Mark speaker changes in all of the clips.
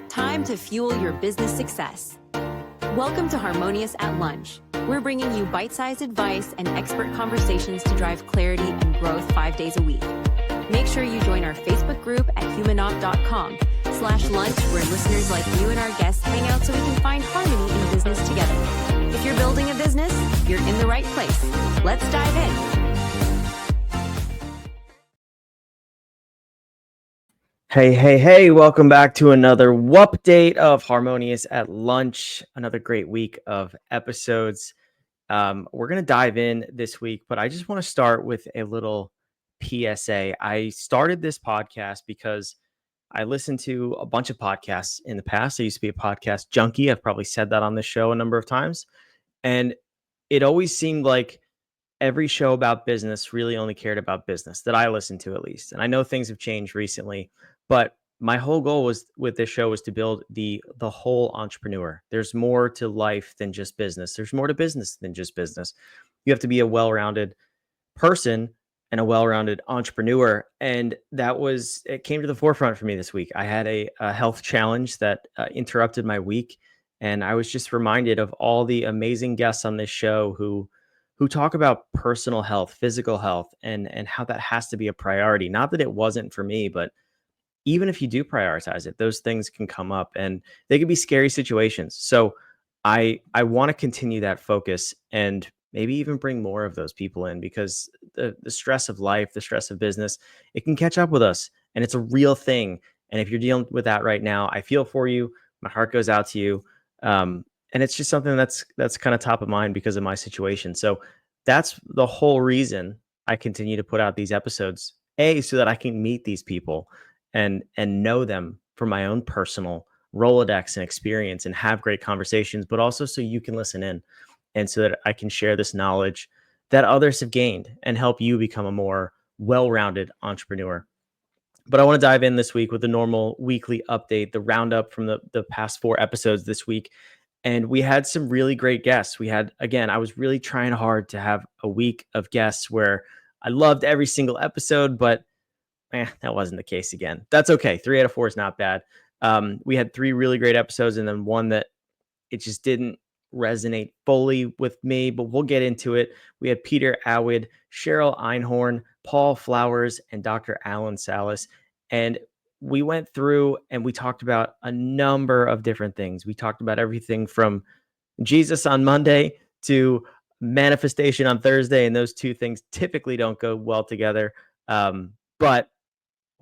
Speaker 1: Time to fuel your business success. Welcome to Harmonious at Lunch. We're bringing you bite-sized advice and expert conversations to drive clarity and growth 5 days a week. Make sure you join our Facebook group at humanop.com/lunch, where listeners like you and our guests hang out so we can find harmony in business together. If you're building a business, you're in the right place. Let's dive in.
Speaker 2: Hey, welcome back to another update of Harmonious at Lunch, another great week of episodes. We're going to dive in this week, but I just want to start with a little PSA. I started this podcast because I listened to a bunch of podcasts in the past. I used to be a podcast junkie. I've probably said that on this show a number of times. And it always seemed like every show about business really only cared about business, that I listened to at least. And I know things have changed recently, but my whole goal was with this show was to build the whole entrepreneur. There's more to life than just business. There's more to business than just business. You have to be a well-rounded person and a well-rounded entrepreneur. And it came to the forefront for me this week. I had a health challenge that interrupted my week. And I was just reminded of all the amazing guests on this show who talk about personal health, physical health, and how that has to be a priority. Not that it wasn't for me, but even if you do prioritize it, those things can come up and they can be scary situations. So I want to continue that focus and maybe even bring more of those people in, because the stress of life, the stress of business, it can catch up with us, and it's a real thing. And if you're dealing with that right now, I feel for you. My heart goes out to you. And it's just something that's kind of top of mind because of my situation. So that's the whole reason I continue to put out these episodes, so that I can meet these people and know them from my own personal Rolodex and experience and have great conversations, but also so you can listen in and so that I can share this knowledge that others have gained and help you become a more well-rounded entrepreneur. But I want to dive in this week with the normal weekly update, the roundup from the past 4 episodes this week. And we had some really great guests. I was really trying hard to have a week of guests where I loved every single episode, but that wasn't the case again. That's okay. 3 out of 4 is not bad. We had 3 really great episodes and then one that it just didn't resonate fully with me, but we'll get into it. We had Peter Awad, Cheryl Einhorn, Paul Flowers, and Dr. Alain Salas. And we went through and we talked about a number of different things. We talked about everything from Jesus on Monday to manifestation on Thursday. And those 2 things typically don't go well together. But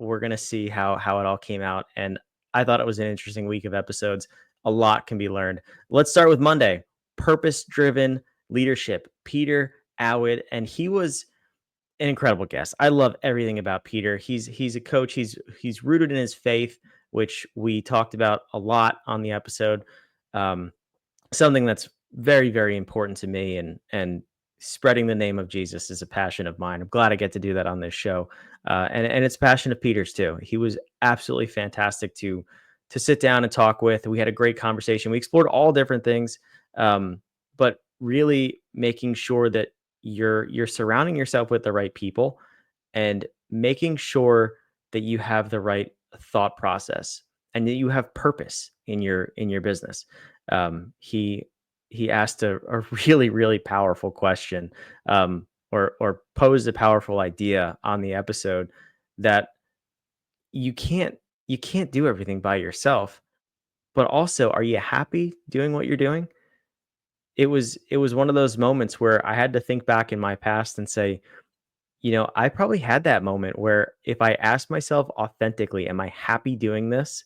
Speaker 2: we're going to see how it all came out. And I thought it was an interesting week of episodes. A lot can be learned. Let's start with Monday, purpose-driven leadership, Peter Awad. And he was an incredible guest. I love everything about Peter. He's a coach. He's rooted in his faith, which we talked about a lot on the episode. Something that's very, very important to me, and spreading the name of Jesus is a passion of mine. I'm glad I get to do that on this show. And it's a passion of Peter's too. He was absolutely fantastic to sit down and talk with. We had a great conversation. We explored all different things, but really making sure that you're surrounding yourself with the right people and making sure that you have the right thought process and that you have purpose in your business. He asked a really, really powerful question, or posed a powerful idea on the episode that you can't do everything by yourself, but also, are you happy doing what you're doing? It was one of those moments where I had to think back in my past and say, I probably had that moment where if I asked myself authentically, am I happy doing this?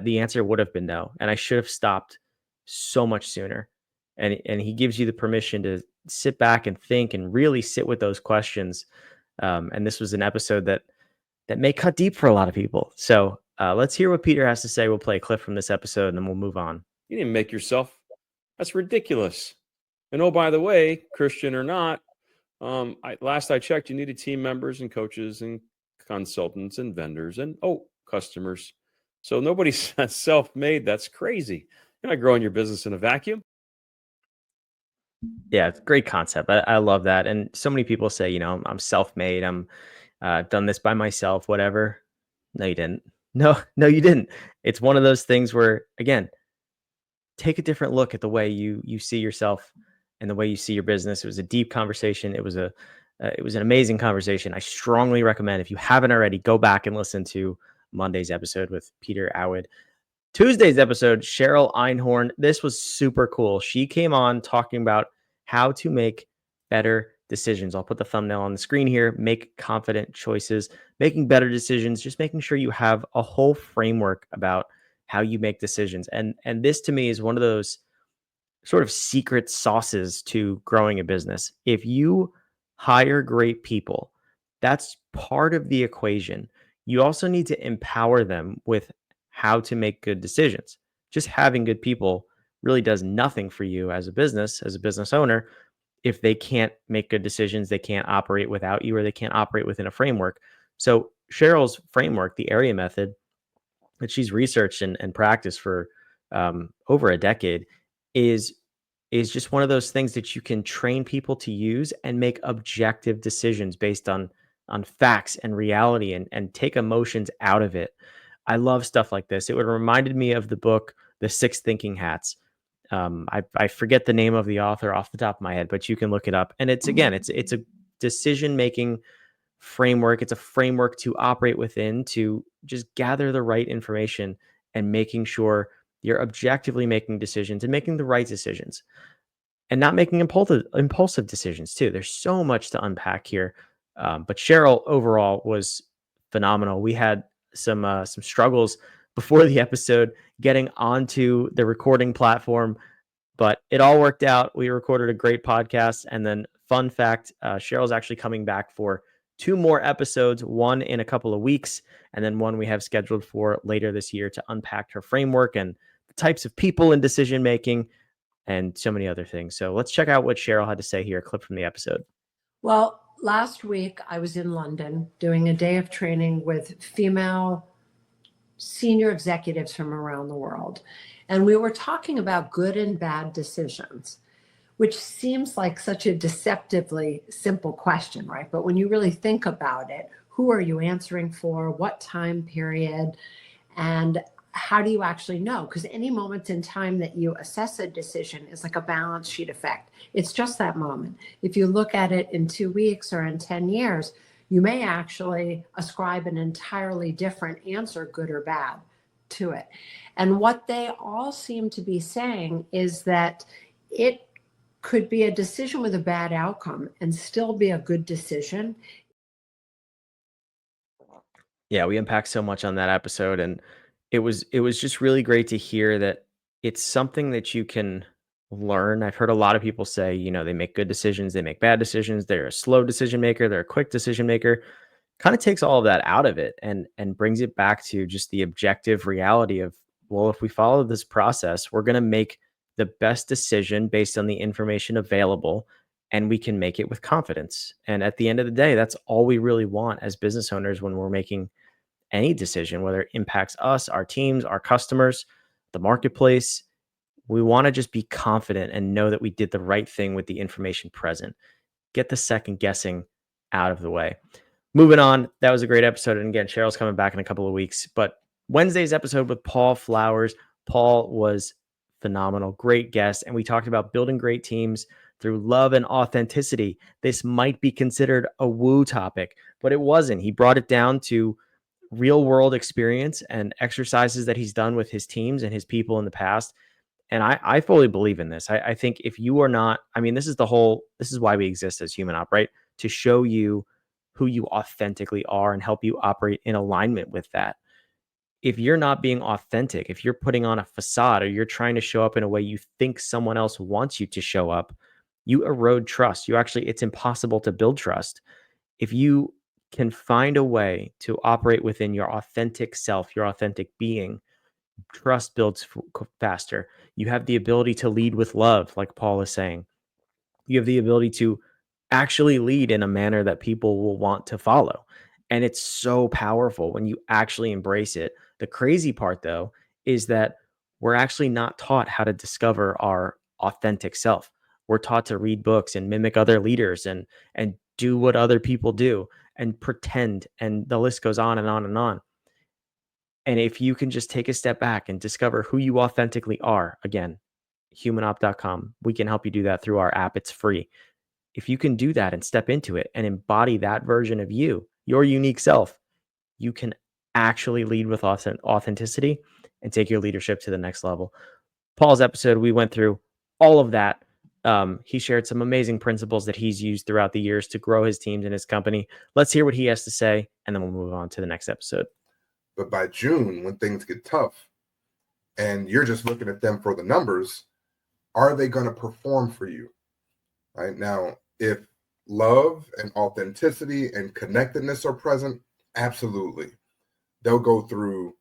Speaker 2: The answer would have been no. And I should have stopped so much sooner. And he gives you the permission to sit back and think and really sit with those questions. And this was an episode that may cut deep for a lot of people. So let's hear what Peter has to say. We'll play a clip from this episode and then we'll move on.
Speaker 3: You didn't make yourself. That's ridiculous. And oh, by the way, Christian or not, last I checked, you needed team members and coaches and consultants and vendors and customers. So nobody's self-made. That's crazy. You're not growing your business in a vacuum.
Speaker 2: Yeah, it's a great concept. I love that. And so many people say, I'm self-made. I've done this by myself, whatever. No, you didn't. No, no, you didn't. It's one of those things where, again, take a different look at the way you see yourself and the way you see your business. It was a deep conversation. It was an amazing conversation. I strongly recommend, if you haven't already, go back and listen to Monday's episode with Peter Awad. Tuesday's episode, Cheryl Einhorn. This was super cool. She came on talking about how to make better decisions. I'll put the thumbnail on the screen here. Make confident choices, making better decisions, just making sure you have a whole framework about how you make decisions. And this to me is one of those sort of secret sauces to growing a business. If you hire great people, that's part of the equation. You also need to empower them with how to make good decisions. Just having good people really does nothing for you as a business owner, if they can't make good decisions, they can't operate without you, or they can't operate within a framework. So Cheryl's framework, the area method, that she's researched and practiced for over a decade, is just one of those things that you can train people to use and make objective decisions based on facts and reality, and take emotions out of it. I love stuff like this. It would reminded me of the book The Six Thinking Hats. I forget the name of the author off the top of my head, but you can look it up. And it's a decision making framework. It's a framework to operate within, to just gather the right information and making sure you're objectively making decisions and making the right decisions, and not making impulsive decisions too. There's so much to unpack here. But Cheryl overall was phenomenal. We had some struggles before the episode getting onto the recording platform, but it all worked out. We recorded a great podcast. And then, fun fact, Cheryl's actually coming back for 2 more episodes, one in a couple of weeks, and then one we have scheduled for later this year, to unpack her framework and the types of people in decision making and so many other things. So let's check out what Cheryl had to say here, a clip from the episode.
Speaker 4: Well, last week I was in London doing a day of training with female senior executives from around the world. And we were talking about good and bad decisions, which seems like such a deceptively simple question, right? But when you really think about it, who are you answering for? What time period? And how do you actually know? Because any moment in time that you assess a decision is like a balance sheet effect. It's just that moment. If you look at it in 2 weeks or in 10 years, you may actually ascribe an entirely different answer, good or bad, to it. And what they all seem to be saying is that it could be a decision with a bad outcome and still be a good decision.
Speaker 2: Yeah, we unpacked so much on that episode, and it was just really great to hear that it's something that you can learn. I've heard a lot of people say, they make good decisions, they make bad decisions, they're a slow decision maker, they're a quick decision maker. Kind of takes all of that out of it, and brings it back to just the objective reality of, well, if we follow this process, we're going to make the best decision based on the information available, and we can make it with confidence. And at the end of the day, that's all we really want as business owners when we're making any decision, whether it impacts us, our teams, our customers, the marketplace. We want to just be confident and know that we did the right thing with the information present. Get the second guessing out of the way. Moving on, that was a great episode. And again, Cheryl's coming back in a couple of weeks. But Wednesday's episode with Paul Flowers, Paul was phenomenal, great guest. And we talked about building great teams through love and authenticity. This might be considered a woo topic, but it wasn't. He brought it down to real world experience and exercises that he's done with his teams and his people in the past. And I fully believe in this. I think if you are not, this is why we exist as Human Op, right? To show you who you authentically are and help you operate in alignment with that. If you're not being authentic, if you're putting on a facade, or you're trying to show up in a way you think someone else wants you to show up, you erode trust. It's impossible to build trust. If you can find a way to operate within your authentic self, your authentic being, trust builds faster. You have the ability to lead with love, like Paul is saying. You have the ability to actually lead in a manner that people will want to follow. And it's so powerful when you actually embrace it. The crazy part, though, is that we're actually not taught how to discover our authentic self. We're taught to read books and mimic other leaders and do what other people do and pretend. And the list goes on and on and on. And if you can just take a step back and discover who you authentically are, again, humanop.com, we can help you do that through our app. It's free. If you can do that and step into it and embody that version of you, your unique self, you can actually lead with authenticity and take your leadership to the next level. Paul's episode, we went through all of that. He shared some amazing principles that he's used throughout the years to grow his teams and his company. Let's hear what he has to say, and then we'll move on to the next episode.
Speaker 5: But by June, when things get tough and you're just looking at them for the numbers, are they going to perform for you? Right now, if love and authenticity and connectedness are present, absolutely. They'll go through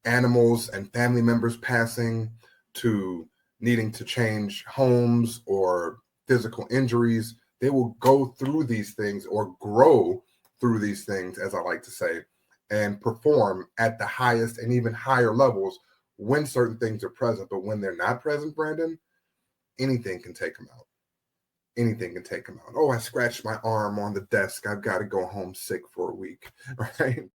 Speaker 5: animals and family members passing to needing to change homes or physical injuries. They will go through these things or grow through these things, as I like to say, and perform at the highest and even higher levels when certain things are present. But when they're not present, Brandon, anything can take them out. Anything can take them out. Oh, I scratched my arm on the desk. I've got to go home sick for a week, right?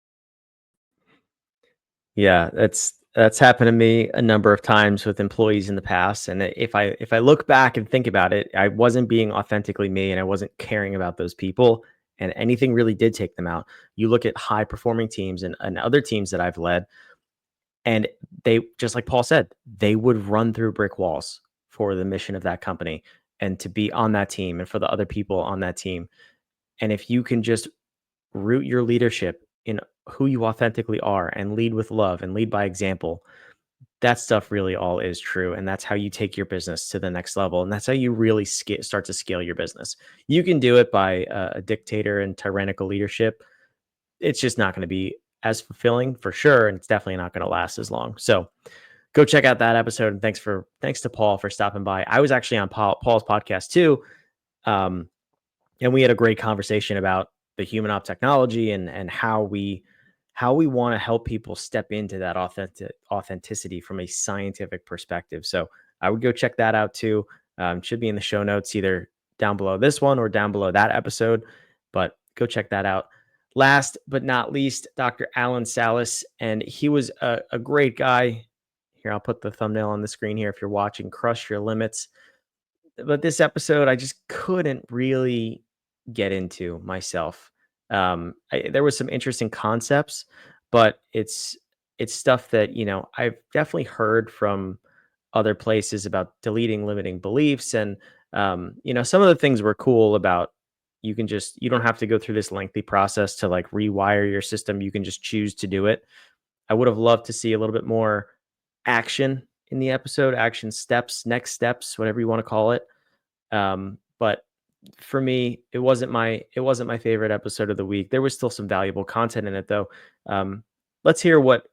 Speaker 2: Yeah, that's happened to me a number of times with employees in the past. And if I look back and think about it, I wasn't being authentically me and I wasn't caring about those people. And anything really did take them out. You look at high performing teams and other teams that I've led, and they, just like Paul said, they would run through brick walls for the mission of that company and to be on that team and for the other people on that team. And if you can just root your leadership in who you authentically are and lead with love and lead by example, that stuff really all is true. And that's how you take your business to the next level. And that's how you really start to scale your business. You can do it by a dictator and tyrannical leadership. It's just not going to be as fulfilling for sure. And it's definitely not going to last as long. So go check out that episode. And thanks to Paul for stopping by. I was actually on Paul's podcast too. And we had a great conversation about the human op technology and how we want to help people step into that authenticity from a scientific perspective. So I would go check that out too. Should be in the show notes, either down below this one or down below that episode, but go check that out. Last but not least, Dr. Alain Salas, and he was a great guy. Here, I'll put the thumbnail on the screen here if you're watching. Crush Your Limits. But this episode, I just couldn't really get into myself. There was some interesting concepts, but it's stuff that, I've definitely heard from other places about deleting limiting beliefs. And, some of the things were cool about you don't have to go through this lengthy process to like rewire your system. You can just choose to do it. I would have loved to see a little bit more action in the episode, action steps, next steps, whatever you want to call it. But for me, it wasn't my favorite episode of the week. There was still some valuable content in it though. Let's hear what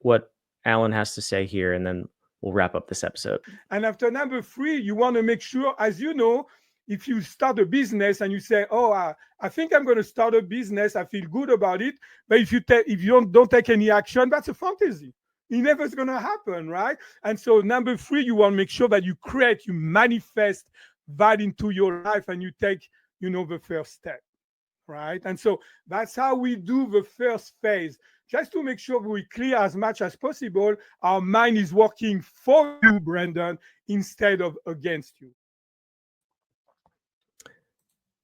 Speaker 2: Alan has to say here, and then we'll wrap up this episode.
Speaker 6: And after number 3, you want to make sure, as you know, if you start a business and you say, "Oh, I think I'm going to start a business. I feel good about it," but if you don't take any action, that's a fantasy. It never is going to happen, right? And so number 3, you want to make sure that you manifest that into your life, and you take, the first step, right? And so that's how we do the first phase, just to make sure we clear as much as possible. Our mind is working for you, Brandon, instead of against you.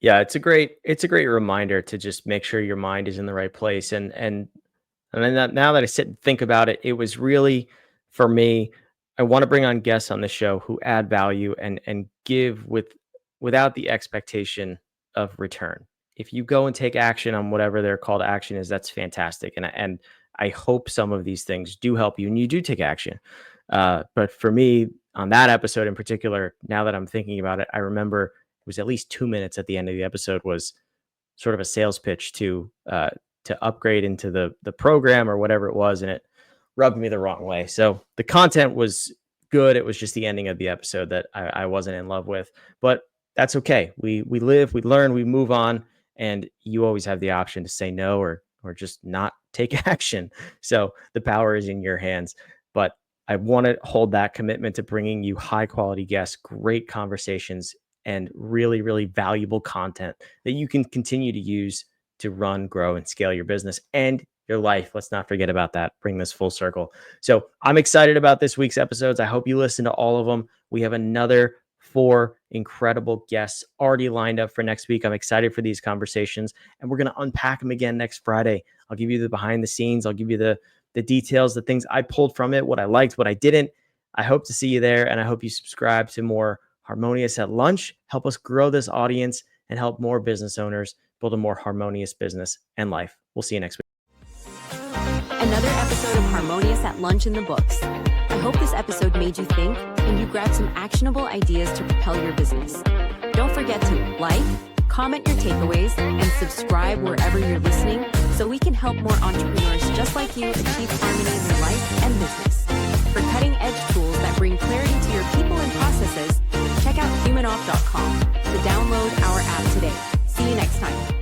Speaker 2: Yeah, it's a great reminder to just make sure your mind is in the right place. And then now that I sit and think about it, it was really, for me, I want to bring on guests on the show who add value and give without the expectation of return. If you go and take action on whatever their call to action is, that's fantastic. And I hope some of these things do help you and you do take action. But for me, on that episode in particular, now that I'm thinking about it, I remember it was at least 2 minutes at the end of the episode was sort of a sales pitch to upgrade into the program or whatever it was. And it rubbed me the wrong way. So the content was good. It was just the ending of the episode that I wasn't in love with, but that's okay. We live, we learn, we move on, and you always have the option to say no or just not take action. So the power is in your hands, but I want to hold that commitment to bringing you high quality guests, great conversations, and really, really valuable content that you can continue to use to run, grow, and scale your business. And your life. Let's not forget about that. Bring this full circle. So I'm excited about this week's episodes. I hope you listen to all of them. We have another 4 incredible guests already lined up for next week. I'm excited for these conversations, and we're going to unpack them again next Friday. I'll give you the behind the scenes. I'll give you the details, the things I pulled from it, what I liked, what I didn't. I hope to see you there, and I hope you subscribe to more Harmonious at Lunch. Help us grow this audience and help more business owners build a more harmonious business and life. We'll see you next week.
Speaker 1: Another episode of Harmonious at Lunch in the books. I hope this episode made you think and you grabbed some actionable ideas to propel your business. Don't forget to like, comment your takeaways, and subscribe wherever you're listening so we can help more entrepreneurs just like you achieve harmony in their life and business. For cutting-edge tools that bring clarity to your people and processes, check out humanoff.com to download our app today. See you next time.